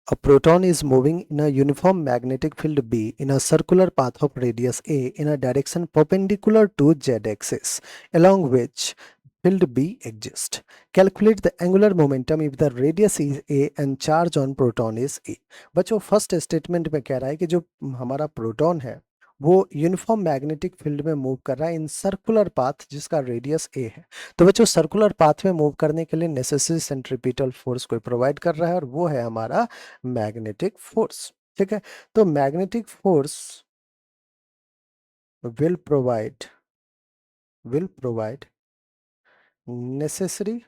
A proton is moving in a uniform magnetic field B in a circular path of radius A in a direction perpendicular to z-axis, along which field B exists. Calculate the angular momentum if the radius is A and charge on proton is A. बच्चों first statement में कह रहा है कि जो हमारा proton है वो यूनिफॉर्म मैग्नेटिक फील्ड में मूव कर रहा है इन सर्कुलर पाथ जिसका रेडियस ए है। तो बच्चों सर्कुलर पाथ में मूव करने के लिए नेसेसरी सेंट्रीपिटल फोर्स कोई प्रोवाइड कर रहा है और वो है हमारा मैग्नेटिक फोर्स। ठीक है, तो magnetic force will provide necessary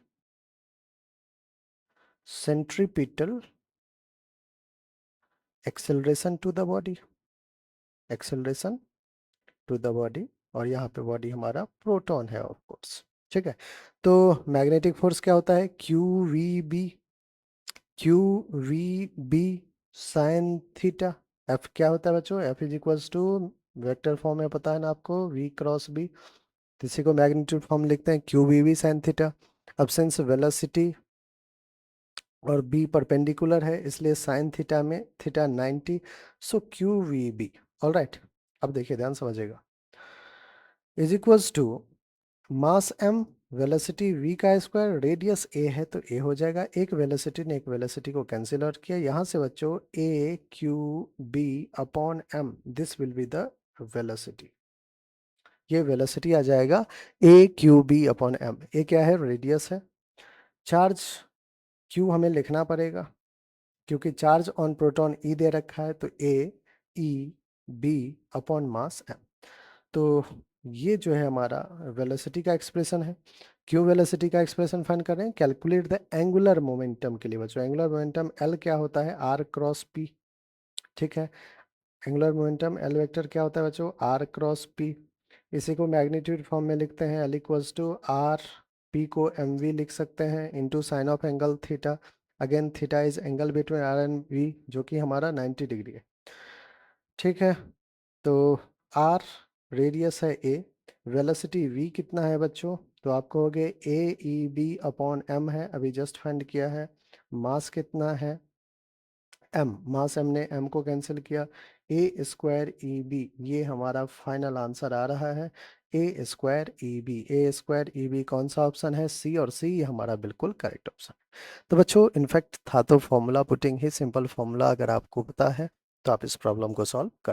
centripetal acceleration to the body, acceleration to the body, और यहाँ पे बॉडी हमारा प्रोटॉन है ऑफ कोर्स। ठीक है, तो मैग्नेटिक फोर्स क्या होता है, Q V B sine theta. F क्या होता है बच्चों, F is equals to vector form में पता है ना आपको, वी क्रॉस बी, इसी को मैग्नीट्यूड फॉर्म लिखते हैं Q V B sine theta. अब सिंस वेलोसिटी और बी परपेंडिकुलर है इसलिए साइन थीटा में theta 90, so Q V B. All right, अब देखिए ध्यान समझिएगा, is equals to mass m, velocity v का स्क्वायर, रेडियस a है तो a हो जाएगा, एक वेलोसिटी ने एक वेलोसिटी को कैंसिल आउट किया, यहाँ से बच्चों a q b upon m, this will be the velocity, ये वेलोसिटी आ जाएगा a q b upon m। a क्या है, रेडियस है, चार्ज q हमें लिखना पड़ेगा क्योंकि चार्ज ऑन प्रोटॉन e दे रखा है, तो a e b upon mass m। तो ये जो है हमारा वेलोसिटी का एक्सप्रेशन है। क्यों वेलोसिटी का एक्सप्रेशन फाइंड कर रहे हैं, कैलकुलेट द एंगुलर मोमेंटम के लिए बच्चों, एंगुलर मोमेंटम एल क्या होता है, आर क्रॉस पी। ठीक है, एंगुलर मोमेंटम एल वेक्टर क्या होता है बच्चों, आर क्रॉस पी। इसी को मैग्नीट्यूड फॉर्म में लिखते हैं, L equals to R, P को एम वी लिख सकते हैं into sine of angle theta. Again theta is angle between R and V जो कि हमारा 90 डिग्री है। ठीक है, तो आर रेडियस है ए, वेलोसिटी v कितना है बच्चों, तो आप कहोगे ए ई बी अपॉन एम है, अभी जस्ट फाइंड किया है। मास कितना है m, मास m ने m को कैंसिल किया, ए स्क्वायर ई बी, ये हमारा फाइनल आंसर आ रहा है ए स्क्वायर ई बी। ए स्क्वायर ई बी कौन सा ऑप्शन है, सी, और सी ये हमारा बिल्कुल करेक्ट ऑप्शन है। तो बच्चों इनफैक्ट था तो फॉर्मूला पुटिंग ही सिंपल फॉर्मूला, अगर आपको पता है तो आप इस प्रॉब्लम को सॉल्व कर